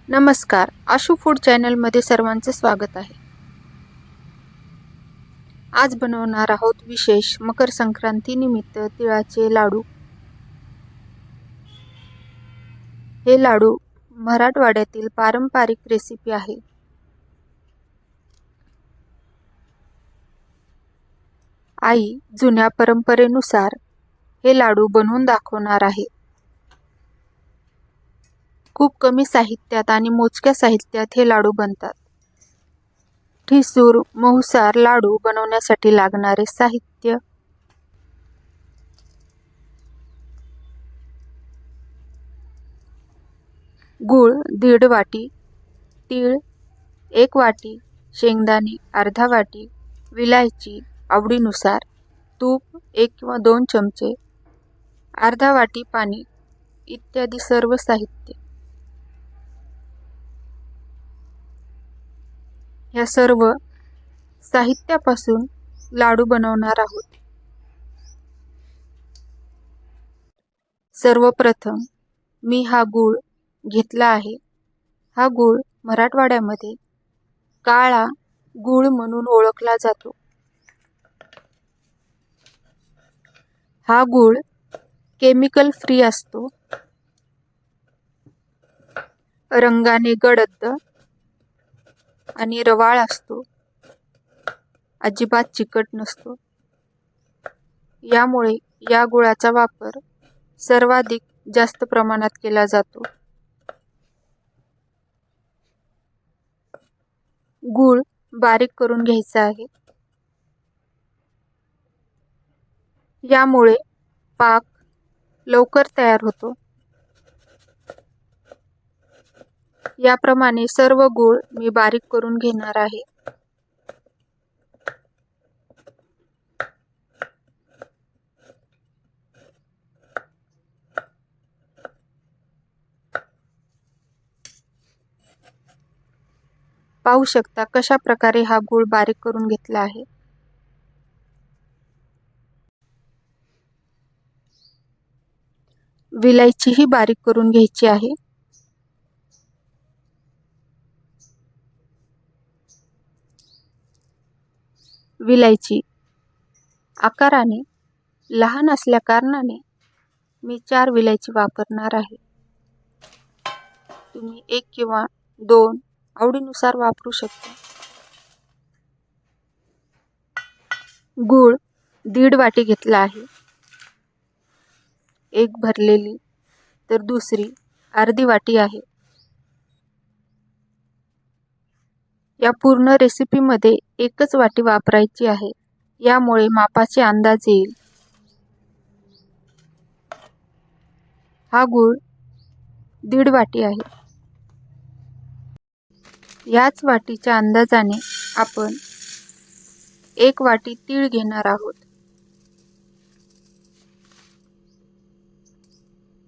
नमस्कार, आशू फूड चॅनलमध्ये सर्वांचे स्वागत आहे. आज बनवणार आहोत विशेष मकर संक्रांतीनिमित्त तिळाचे लाडू. हे लाडू मराठवाड्यातील पारंपरिक रेसिपी आहे. आई जुन्या परंपरेनुसार हे लाडू बनवून दाखवणार आहे. खूप कमी साहित्यात आणि मोजक्या साहित्यात हे लाडू बनतात. ठिसूर मऊसार लाडू बनवण्यासाठी लागणारे साहित्य: गूळ 1.5 वाटी, तीळ 1 वाटी, शेंगदाणे अर्धा वाटी, विलायची आवडीनुसार, तूप 1 किंवा 2 चमचे, अर्धा वाटी पाणी इत्यादी सर्व साहित्य. या सर्व साहित्यापासून लाडू बनवणार आहोत. सर्वप्रथम मी हा गूळ घेतला आहे. हा गूळ मराठवाड्यामध्ये काळा गूळ म्हणून ओळखला जातो. हा गूळ केमिकल फ्री असतो. रंगाने गडद आणि रवाळ असतो. अजिबात चिकट नसतो. यामुळे या गुळाचा वापर सर्वाधिक जास्त प्रमाणात केला जातो. गूळ बारीक करून घ्यायचा आहे. यामुळे पाक लवकर तयार होतो. याप्रमाणे सर्व गूळ मी बारीक करून घेणार आहे. पाहू शकता कशा प्रकारे हा गूळ बारीक करून घेतला आहे. विलायचीही बारीक करून घ्यायची आहे. विलायची आकाराने लहान असल्या कारणाने मी 4 विलायची वापरणार आहे. तुम्ही 1 किंवा 2 आवडीनुसार वापरू शकता. गूळ 1.5 वाटी घेतला आहे. एक भरलेली तर दुसरी अर्धी वाटी आहे. या पूर्ण रेसिपीमध्ये एकच वाटी वापरायची आहे. यामुळे मापाचे अंदाज येईल. हा गूळ 1.5 वाटी आहे. याच वाटीच्या अंदाजाने आपण 1 वाटी तीळ घेणार आहोत.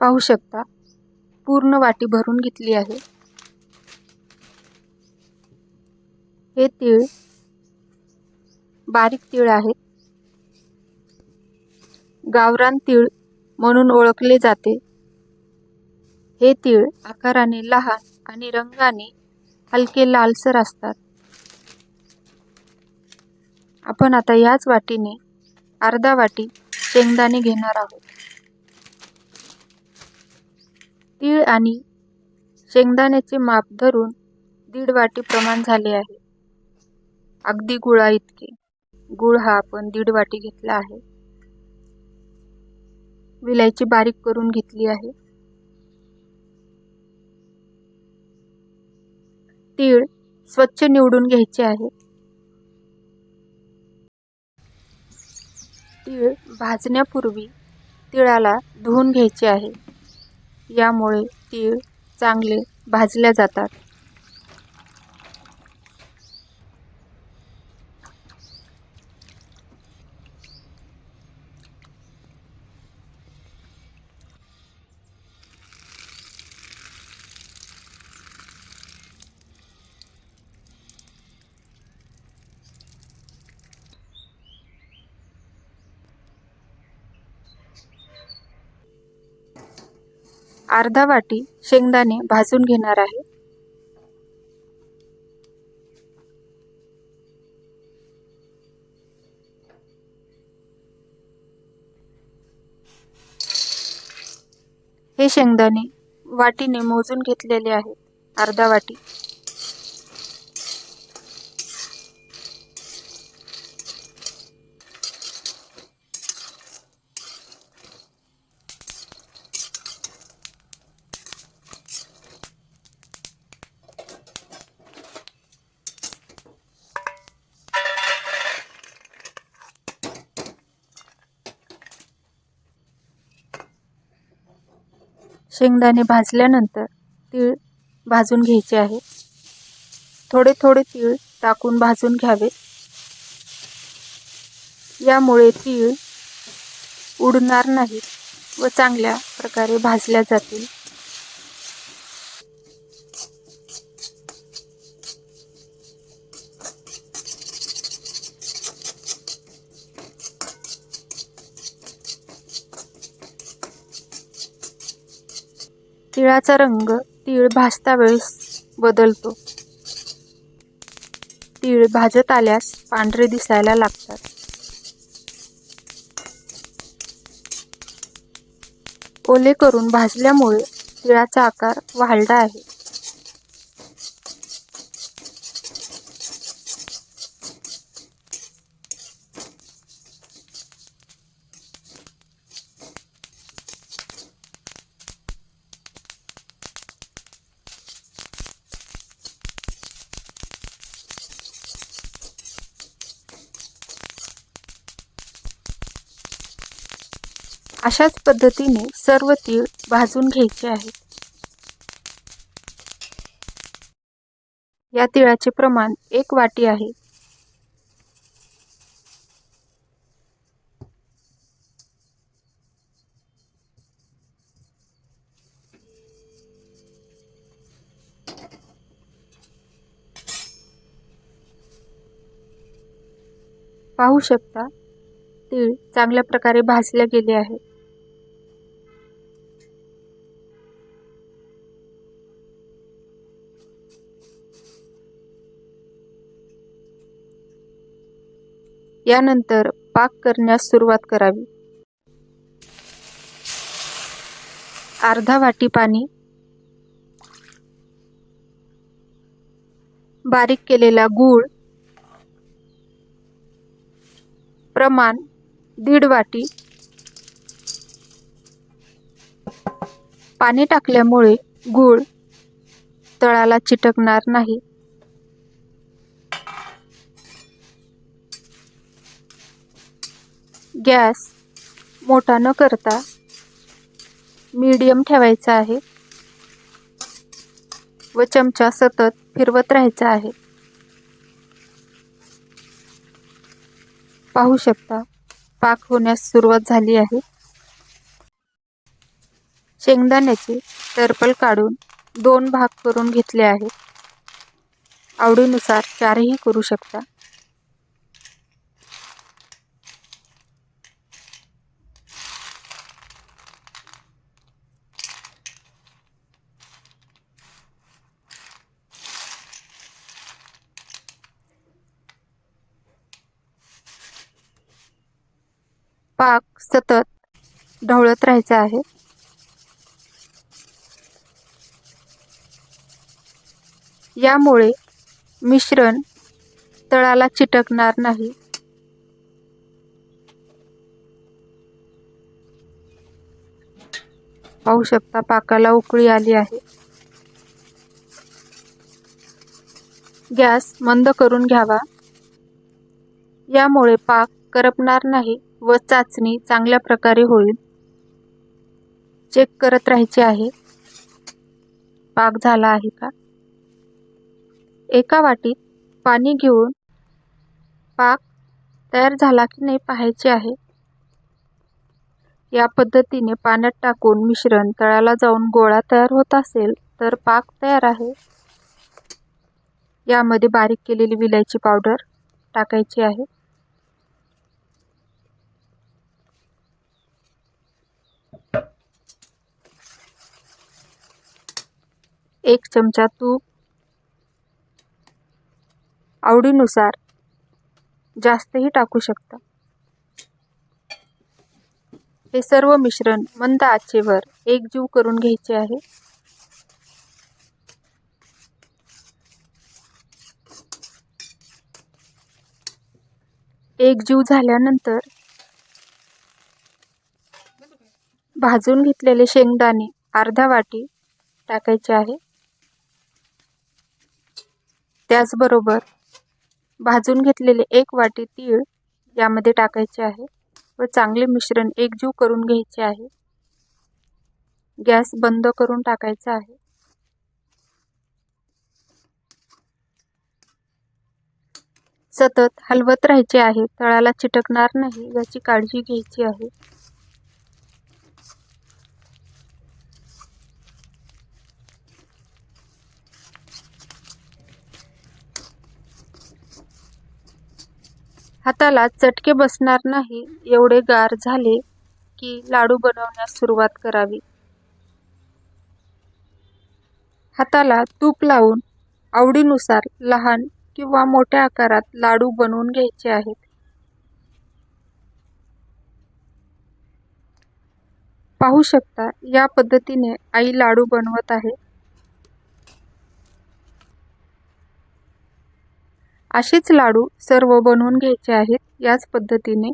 पाहू शकता पूर्ण वाटी भरून घेतली आहे. हे तीळ बारीक तीळ आहेत. गावरान तीळ म्हणून ओळखले जाते. हे तीळ आकाराने लहान आणि रंगाने हलके लालसर असतात. आपण आता याच वाटीने अर्धा वाटी शेंगदाणे घेणार आहोत. तीळ आणि शेंगदाण्याचे माप धरून 1.5 वाटी प्रमाण झाले आहे. अगदी गुळा इतके. गूळ हा आपण 1.5 वाटी घेतला आहे. विलायची बारीक करून घेतली आहे. तीळ स्वच्छ निवडून घ्यायचे आहे. तीळ भाजण्यापूर्वी तिळाला धुवून घ्यायचे आहे. यामुळे तीळ चांगले भाजल्या जातात. अर्धा वाटी शेंगदाणे भाजून घेणार आहे. हे शेंगदाणे वाटीने मोजून घेतलेले आहेत, अर्धा वाटी. शेंगदाणे भाजल्यानंतर तीळ भाजून घ्यायचे आहे. थोडे थोडे तीळ टाकून भाजून घ्यावे. यामुळे तीळ उडणार नाहीत व चांगल्या प्रकारे भाजल्या जातील. तिळाचा रंग तीळ भाजता वेळेस बदलतो. तीळ भाजत आल्यास पांढरे दिसायला लागतात. ओले करून भाजल्यामुळे तिळाचा आकार वाढला आहे. अशाच पद्धतीने सर्व तीळ भाजून घ्यायचे आहेत. या तिळाचे प्रमाण 1 वाटी आहे. पाहू शकता, तीळ चांगल्या प्रकारे भाजले गेले आहे. यानंतर पाक करण्यास सुरुवात करावी. अर्धा वाटी पाणी, बारीक केलेला गूळ, प्रमाण 1.5 वाटी. पाणी टाकल्यामुळे गूळ तळाला चिटकणार नाही. गॅस मोठा न करता मीडियम ठेवायचा आहे व चमचा सतत फिरवत राहायचा आहे. पाहू शकता, पाक होण्यास सुरुवात झाली आहे. शेंगदाण्याचे टरफल काढून 2 भाग करून घेतले आहेत. आवडीनुसार 4ही करू शकता. पाक सतत ढवळत राहायचा आहे. यामुळे मिश्रण तळाला चिटकणार नाही. पाहू शकता, पाकाला उकळी आली आहे. गॅस मंद करून घ्यावा. यामुळे पाक करपणार नाही व चाचणी चांगल्या प्रकारे होईल. चेक करत राहायचे आहे, पाक झाला आहे का. एका वाटीत पाणी घेऊन पाक तयार झाला की नाही पाहायचे आहे. या पद्धतीने पाण्यात टाकून मिश्रण तळाला जाऊन गोळा तयार होत असेल तर पाक तयार आहे. यामध्ये बारीक केलेली विलायची पावडर टाकायची आहे. एक चमचा तूप, आवडीनुसार जास्तही टाकू शकता. हे सर्व मिश्रण मंद आचेवर एकजीव करून घ्यायचे आहे. एकजीव झाल्यानंतर भाजून घेतलेले शेंगदाणे अर्धा वाटी टाकायचे आहे. त्याचबरोबर भाजून घेतलेले 1 वाटी तीळ यामध्ये टाकायचे आहे व चांगले मिश्रण एकजीव करून घ्यायचे आहे. गॅस बंद करून टाकायचा आहे. सतत हलवत राहायचे आहे. तळाला चिटकणार नाही याची काळजी घ्यायची आहे. हाताला चटके बसणार नाही एवढे गार झाले की लाडू बनवण्यास सुरुवात करावी. हाताला तूप लावून आवडीनुसार लहान किंवा मोठ्या आकारात लाडू बनवून घ्यायचे आहेत. पाहू शकता या पद्धतीने आई लाडू बनवत आहे. असेच लाडू सर्व बनवून घ्यायचे आहेत याच पद्धतीने.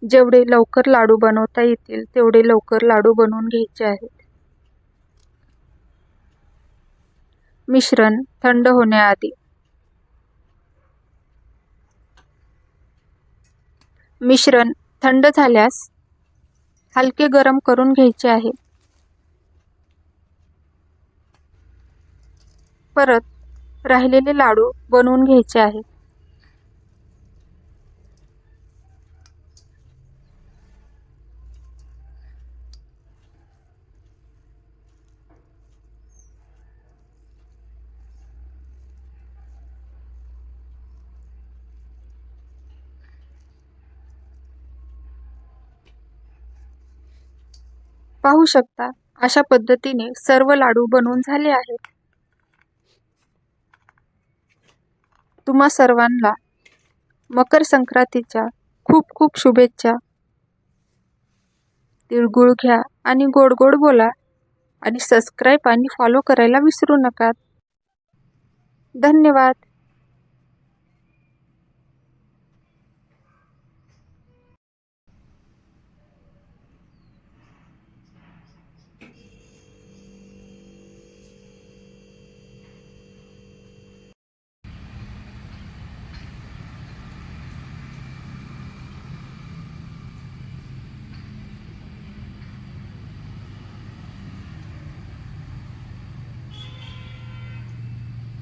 जेवढे लवकर लाडू बनवता येतील तेवढे लवकर लाडू बनवून घ्यायचे आहेत. मिश्रण थंड होण्याआधी मिश्रण थंड झाल्यास हलके गरम करून घ्यायचे आहे. परत राहिलेले लाडू बनवून घ्यायचे आहेत. पाहू शकता अशा पद्धतीने सर्व लाडू बनवून झाले आहेत. तुम्हा सर्वांना मकर संक्रांतीच्या खूप खूप शुभेच्छा. तिळगुळ घ्या आणि गोड गोड बोला आणि सबस्क्राईब आणि फॉलो करायला विसरू नका. धन्यवाद.